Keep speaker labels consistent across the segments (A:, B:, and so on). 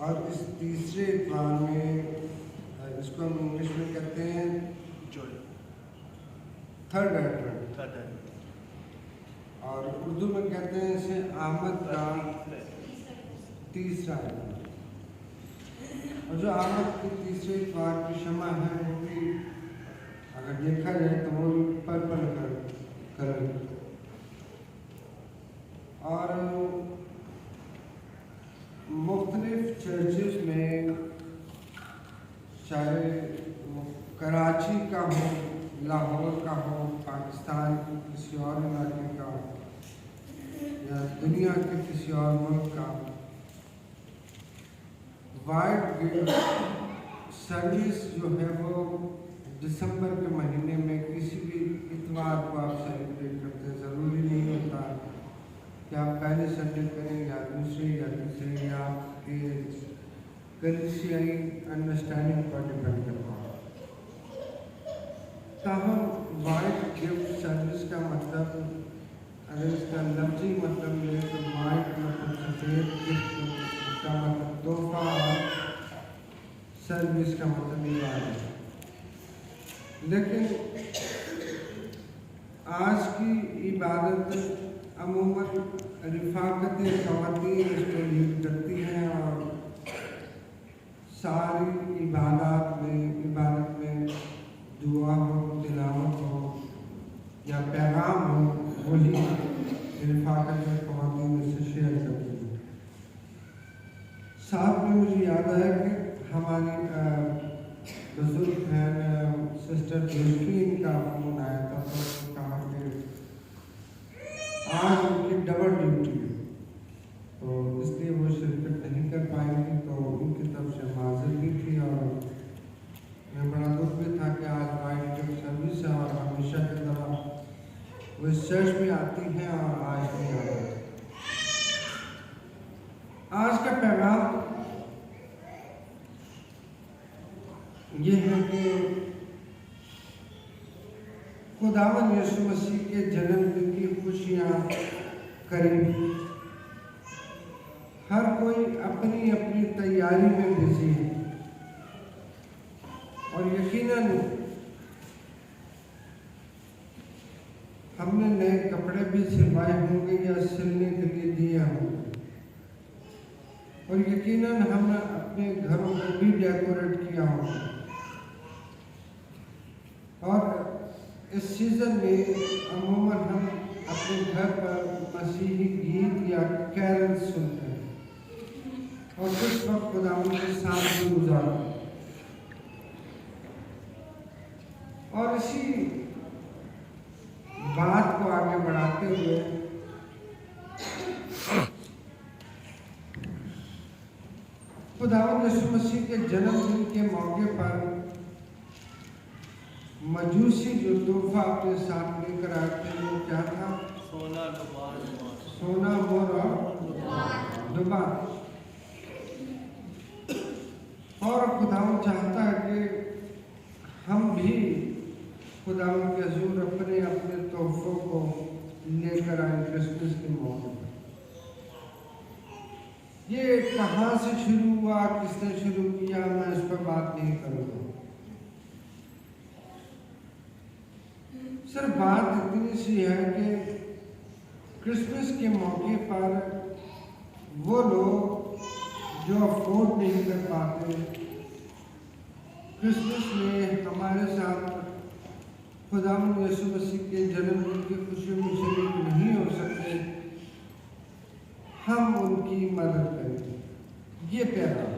A: और इस तीसरे इतवार में इसको हम इंग्लिश में कहते हैं थर्ड एडवेंट, और उर्दू में कहते हैं इसे आमद का तीसरा एडवेंट। और जो आमद के तीसरे इतवार की शमा है वो भी अगर देखा जाए तो वो पर्पल कलर, और मुख्तलिफ चर्चेस में, चाहे कराची का हो, लाहौर का हो, पाकिस्तान के किसी और इलाके का, या दुनिया के किसी और मुल्क का, वाइट गिफ्ट सर्विस जो है वो दिसंबर के महीने में किसी भी इतवार को आप सेलिब्रेट करते हैं। ज़रूरी नहीं होता कि आप पहले संडे करें या दूसरे या तीसरे, या आपके कलीसियाई अंडरस्टैंडिंग पर डिपेंड करता है। ताहम वाइट गिफ्ट सर्विस का मतलब, अगर इसका लफ्जी मतलब ले तो वाइट मतलब सफ़ेद, गिफ्ट का मतलब तोहफा, और सर्विस का मतलब इबादत है। लेकिन आज की इबादत अमूमन रिफाकत ख़वातीन इसको लीड करती हैं, और सारी इबादत में दुआ हो, तिलावत हो या पैगाम हो, वही रिफाकत ख़वातीन इससे शेयर करती हैं। साथ में मुझे याद है कि हमारी बुजुर्ग बहन सिस्टर जोसेफिन का फोन आया था, तो उसने कहा कि आज उनकी डबल ड्यूटी है, तो इसलिए वो शिरकत नहीं कर पाएंगी। तो उनकी तरफ से माजर भी थी, और मैं बड़ा दुख भी था कि आज वाइट गिफ्ट सर्विस है, और हमेशा की तरह वो इस चर्च में आती हैं और आज नहीं आ रही। आज का पैगाम ये है कि खुदावंद यीशु मसीह के जन्मदिन की खुशियाँ करीब, हर कोई अपनी अपनी तैयारी में बिजी है, और यकीनन हमने नए कपड़े भी सिलवाए होंगे या सिलने के लिए दिए होंगे, और यकीनन हमने अपने घरों को भी डेकोरेट किया होगा। और इस सीज़न में अमूमन हम अपने घर पर मसीही गीत या कैरल सुनते हैं, और कुछ वक्त खुदावंद के साथ भी गुजारते हैं। और इसी बात को आगे बढ़ाते हुए खुदावंद यीशु मसीह के जन्मदिन के मौके पर मजूसी जो तोहफा अपने साथ लेकर आए थे वो क्या था? सोना, मोर और दुबा। और खुदावंद चाहता है कि हम भी खुदावंद के हुजूर अपने अपने तोहफों को लेकर आए क्रिसमस के मौके पर। ये कहाँ से शुरू हुआ, किसने शुरू किया, मैं इस पर बात नहीं करूँगा। सिर्फ बात इतनी सी है कि क्रिसमस के मौके पर वो लोग जो अफोर्ड नहीं कर पाते, क्रिसमस में हमारे साथ खुदावंद यीशु मसीह के जन्मदिन की खुशियों में शरीक नहीं हो सकते, हम उनकी मदद करेंगे। ये पैगाम,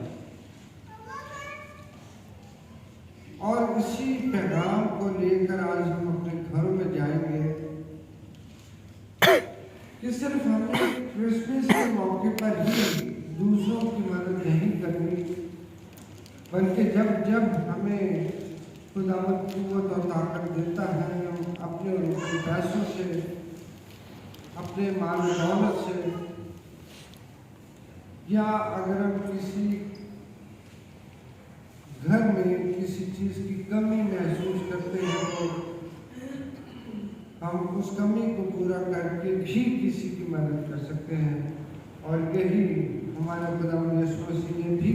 A: और इसी पैगाम को लेकर आज हम अपने घरों में जाएंगे कि सिर्फ हमें क्रिसमस के मौके पर ही दूसरों की मदद नहीं करनी, बल्कि जब जब हमें खुदावंद कुव्वत और ताकत देता है, हम अपने उनके पैसों से, अपने माल दौलत से, या अगर हम किसी घर में किसी चीज़ की कमी महसूस करते हैं तो हम उस कमी को पूरा करके भी किसी की मदद कर सकते हैं। और यही हमारे खुदावंद यीशु मसीह ने भी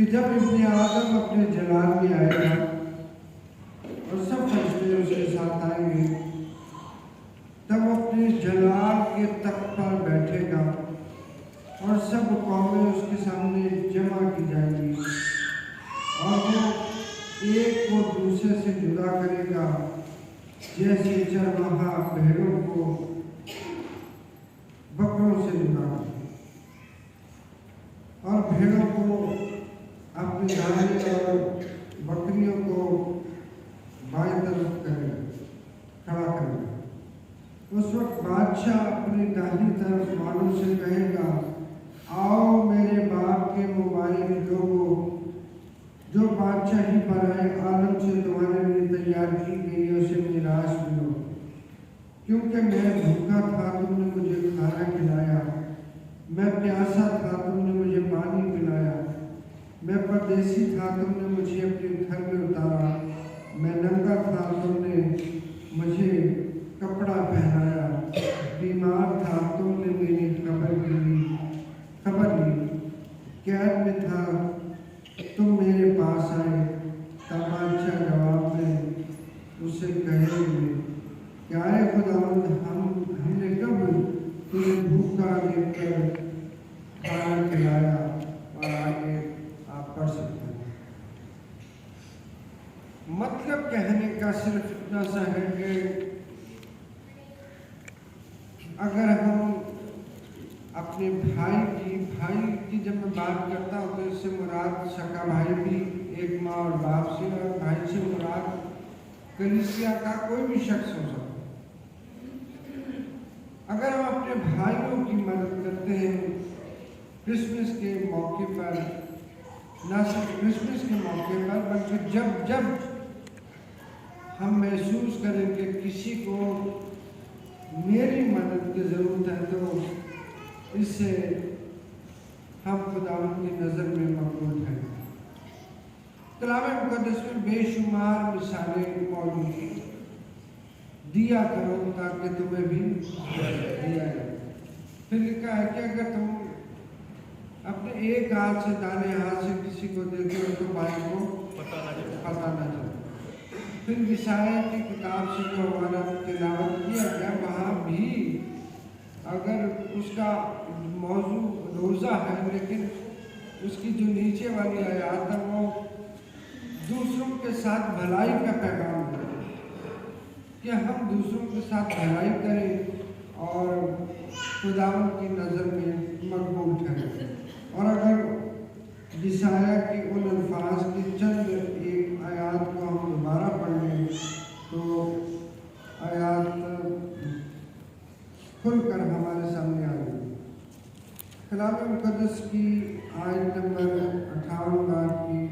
A: कि जब इब्ने आदम अपने जलाल में आएगा और सब फरिश्ते उसके साथ आएंगे, तब अपने जलाल के तख्त पर बैठेगा और सब कौमें उसके सामने जमा की जाएंगी और वो एक को दूसरे से जुदा करेगा, जैसे चरवाहा भेड़ों को बकरों से जुदा करे और भेड़ों को अपनी दाहिनी और बकरियों को बाएं तरफ खड़ा करेगा। उस वक्त बादशाह अपनी दाहिनी तरफ वालों से कहेगा, आओ मेरे बाप के मुबारक लोगों, जो बादशाही बराए आलम से तुम्हारे लिए तैयार की गई है, उसे मीरास मिलो, क्योंकि मैं भूखा था, तुमने मुझे खाना खिलाया, मैं प्यासा था, तुमने मुझे पानी पिलाया, मैं परदेसी था, तुमने मुझे अपने घर में उतारा, मैं नंगा था, तुमने मुझे कपड़ा पहनाया, बीमार था, तुमने मेरी खबर ली, कैद में था, तुम मेरे पास आए। तब बादशाह जवाब में उससे कहेंगे, क्या है खुदावंद, हमने कब तुझे भूखा देखकर खाना खिलाया। और आगे आप पढ़ सकते हैं। मतलब कहने का सिर्फ इतना सा है कि अगर हम अपने भाई की जब मैं बात करता हूँ तो इससे मुराद सका भाई भी एक माँ और बाप से, और भाई से मुराद कलीसिया का कोई भी शख्स हो सकता है। अगर हम अपने भाइयों की मदद करते हैं क्रिसमस के मौके पर, न सिर्फ क्रिसमस के मौके पर बल्कि जब जब हम महसूस करें कि किसी को मेरी मदद की ज़रूरत है, तो इससे हम खुदावंद की नज़र में मकबूल हैं। कलाम मुक़द्दस में बेशुमार मिसालें मौजूद हैं। दिया करो ताकि तुम्हें भी दिया जाए। फिर लिखा है कि अगर तुम अपने एक हाथ से दाहिने हाथ से किसी को देते हो तो बाएं को पता न चले। फिर विसाया की किताब से जो हमारा तिलावत किया गया, वहाँ भी अगर उसका मौजू रोज़ा है, लेकिन उसकी जो नीचे वाली आयत है वो दूसरों के साथ भलाई का पैगाम है कि हम दूसरों के साथ भलाई करें और खुदावंद की नज़र में मकबूल ठहरें। और अगर यशायाह के उन अल्फाज की चंद एक आयत को हम दोबारा पढ़ लें तो आयत खुलकर हमारे सामने आ गई। कलाम मुक़द्दस की आयत नंबर 58 की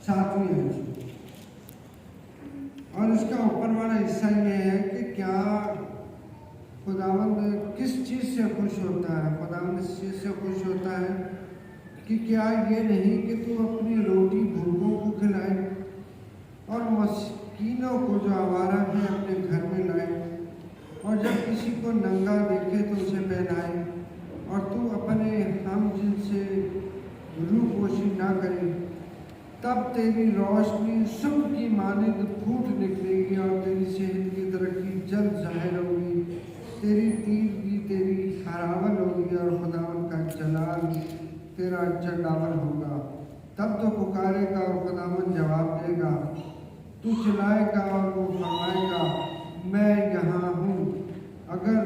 A: 7वीं आयत, और इसका ऊपर वाला हिस्सा ये है कि क्या खुदावंद किस चीज़ से खुश होता है। खुदावंद इस चीज़ से खुश होता है कि क्या ये नहीं कि तू अपनी रोटी भूखों को खिलाए और मस्कीनों को जो आवारा है अपने घर में लाए, और जब किसी को नंगा देखे तो उसे पहनाए, और तू अपने हम जिनसे रूपोशी ना करे, तब तेरी रोशनी सुबह की मानिंद फूट निकलेगी और तेरी सेहत की तरक्की जल्द जाहिर होगी। तेरी तीरगी तेरी हरावल होगी और खुदावंद का जलाल तेरा चढ़ावल होगा। तब तो पुकारेगा और खुदावंद जवाब देगा, तू चिल्लाएगा और वो फरमाएगा, मैं यहाँ हूँ। अगर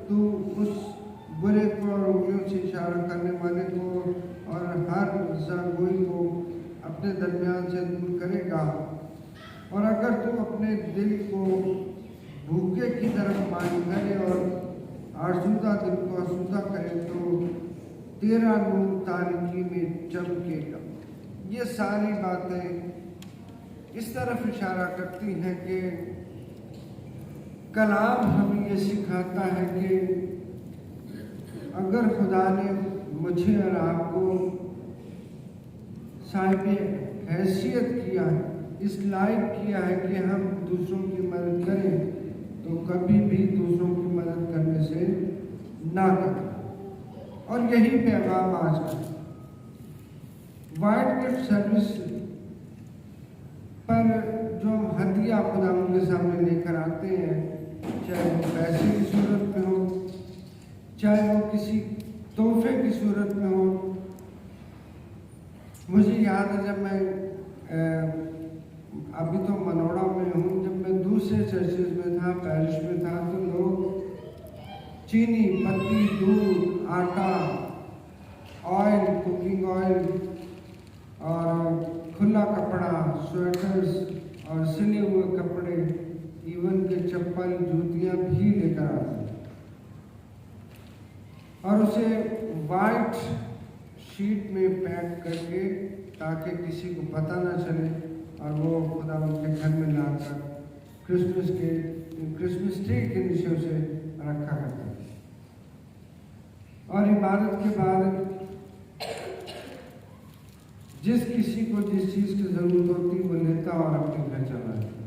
A: तू उस बुरे को और उंगलियों से इशारा करने वाले को और हर ज़ागोई को अपने दरमियान से दूर करेगा, और अगर तू अपने दिल को भूखे की तरफ माइल करे और आसूदा दिल को आसूदा करे, तो तेरा नूर तारीकी में चमकेगा। ये सारी बातें इस तरफ इशारा करती हैं कि कलाम हमें ये सिखाता है कि अगर खुदा ने मुझे और आपको साहिब हैसियत किया है, इस लायक किया है कि हम दूसरों की मदद करें, तो कभी भी दूसरों की मदद करने से ना करें। और यही पैगाम आज का वाइट गिफ्ट सर्विस पर जो हम हदिया खुदा के सामने लेकर आते हैं, चाहे वो पैसे की सूरत में हो, चाहे वो किसी तोहफे की सूरत में हो। मुझे याद है जब मैं अभी तो मनोड़ा में हूँ, जब मैं दूसरे चर्चेज में था, पैरिश में था, तो लोग चीनी, पत्ती, दूध, आटा, ऑयल, कुकिंग ऑयल और खुला कपड़ा, स्वेटर्स और सिले हुए कपड़े, इवन के चप्पल, जूतियाँ भी लेकर आते और उसे वाइट शीट में पैक करके ताकि किसी को पता ना चले, और वो खुदा उनके घर में लाकर क्रिसमस ट्री के नीचे उसे रखा करता है। और इबादत के बाद जिस किसी को जिस चीज की जरूरत होती वो लेता और अपने घर चला जाता।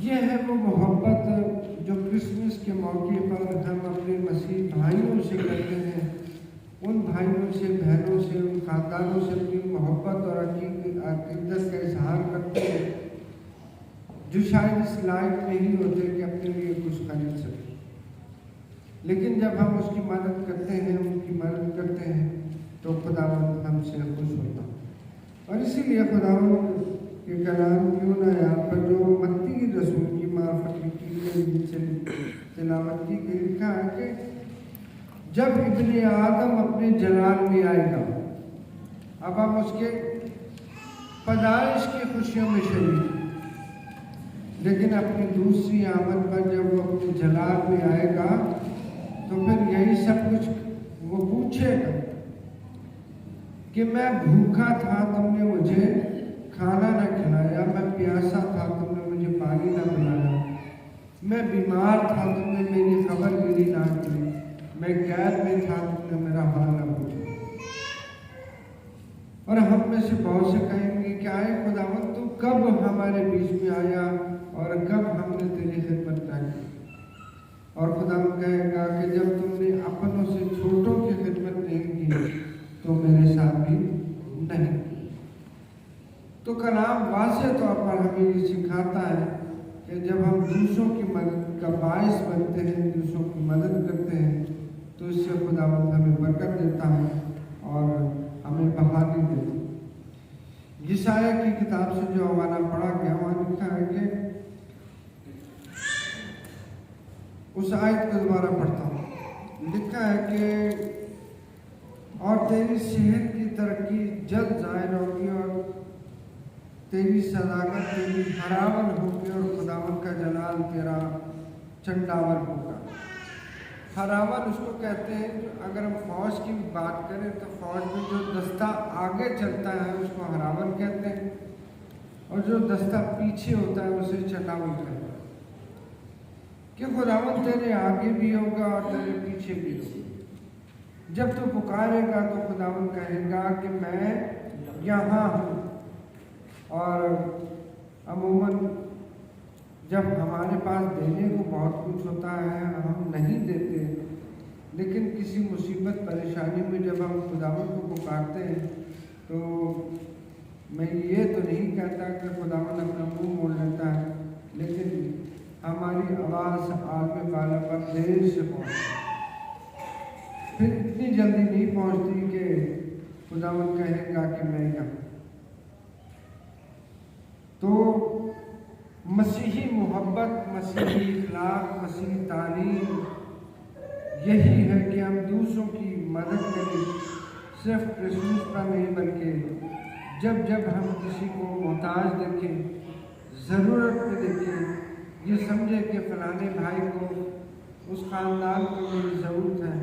A: यह है वो मोहब्बत जो क्रिसमस के मौके पर हम अपने मसीह भाइयों से करते हैं, उन भाइयों से, बहनों से, उन खानदानों से अपनी मोहब्बत और अकीदत का इजहार करते हैं, जो शायद इस लायक नहीं होते कि अपने लिए कुछ खरीद सकें। लेकिन जब हम उसकी मदद करते हैं, उनकी मदद करते हैं, तो खुदावंद हमसे खुश होता है। और इसीलिए खुदावंद के कलाम क्यों ना यहाँ पर जो मत्ती की रसूल की मार्फत तिलावत की लिखा है कि जब इब्ने आदम अपने जलाल में आएगा, अब हम उसके पैदाइश की खुशियों में शरीक, लेकिन अपनी दूसरी आमद पर जब वो अपने जलाल में आएगा तो फिर यही सब कुछ वो पूछेगा कि मैं भूखा था, तुमने मुझे खाना न खिलाया, मैं प्यासा था, तुमने मुझे पानी न पिलाया, मैं बीमार था, तुमने मेरी खबर गिरी ना की, मैं कैद में था, तुमने मेरा हाल न पूछा। और हम में से बहुत से कहेंगे कि आए खुदावंद, तू कब हमारे बीच में आया और कब हमने तेरी खिदमत की। और खुदावंद कहेगा कि जब तुमने अपनों से छोटों की खिदमत नहीं की तो मेरे साथ भी नहीं। तो कलाम वाज़ेह तौर पर हमें ये सिखाता है कि जब हम दूसरों की मदद का बायस बनते हैं, दूसरों की मदद करते हैं, तो इससे खुदावंद हमें बरकत देता है और हमें बहाली देता है। यशाया की किताब से जो हमारा पढ़ा गया, वहाँ लिखा है कि उस आयत को दोबारा पढ़ता हूँ। लिखा है कि और तेरी सेहत की तरक्की जल्द जाहिर होगी और तेरी सदाकत तेरी हरावन होगी और खुदावन का जलाल तेरा चंडावर होगा। हरावन उसको कहते हैं, अगर हम फौज की बात करें तो फौज में जो दस्ता आगे चलता है उसको हरावन कहते हैं, और जो दस्ता पीछे होता है उसे चंडावर कहते हैं। कि खुदावन तेरे आगे भी होगा और तेरे पीछे भी होगा। जब तू पुकारेगा तो खुदावन कहेगा कि मैं यहाँ हूँ। और अमूमन जब हमारे पास देने को बहुत कुछ होता है, हम नहीं देते, लेकिन किसी मुसीबत परेशानी में जब हम खुदावन को पुकारते हैं तो मैं ये तो नहीं कहता कि खुदावन अपना मुंह मोड़ लेता है, लेकिन हमारी आवाज़ आलम बाला पर देर से पहुँचती, फिर इतनी जल्दी नहीं पहुँचती कि खुदावन कहेगा कि मैं यहाँ। तो मसीही मोहब्बत, मसीही इखलाक, मसीही तालीम यही है कि हम दूसरों की मदद करें, सिर्फ क्रिसमस पर नहीं बल्कि जब जब हम किसी को मोहताज देखें, ज़रूरत में देखें, ये समझे कि फलाने भाई को, उस ख़ानदान को मेरी ज़रूरत है,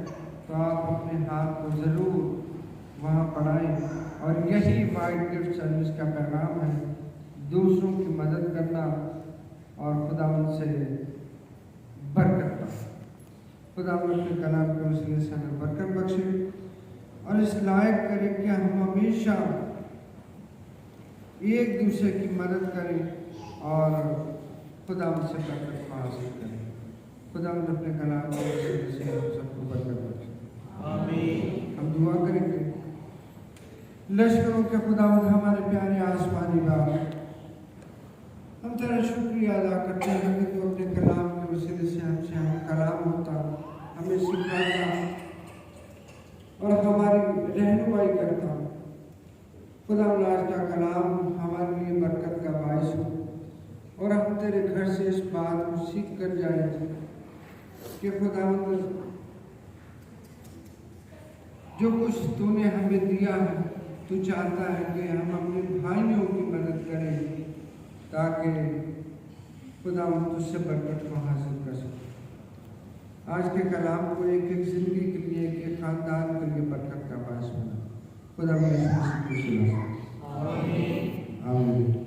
A: तो आप अपने हाथ को ज़रूर वहाँ बढ़ाएं। और यही वाइट गिफ्ट सर्विस का पैगाम है, दूसरों की मदद करना और खुदावंद से बरकत पाना। खुदावंद के कलाम के वसीले से हमें बरकत बख्शे और इस लायक करें कि हम हमेशा एक दूसरे की मदद करें और खुदावंद से बरकत हासिल करें। खुदा अपने कलाम के वसीले से हम सबको बरकत बख्शे।
B: आमीन।
A: हम दुआ करेंगे। लश्करों के खुदावंद हमारे प्यारे आसमानी बाप, हम तेरा शुक्रिया अदा करते हैं कि तू अपने कलाम के वसीले से हमसे हम कलाम होता, हमें सिखाता और हमारी रहनुमाई करता। खुदा आज का कलाम हमारे लिए बरकत का बायस हो और हम तेरे घर से इस बात को सीख कर जाए कि खुदावंद जो कुछ तूने हमें दिया है, तू चाहता है कि हम अपने भाइयों की मदद करें ताकि खुदावंद तुझसे बरकत को हासिल कर सके। आज के कलाम को एक एक जिंदगी के लिए, एक एक खानदान के लिए बरकत का बायस बना। खुदा आमीन।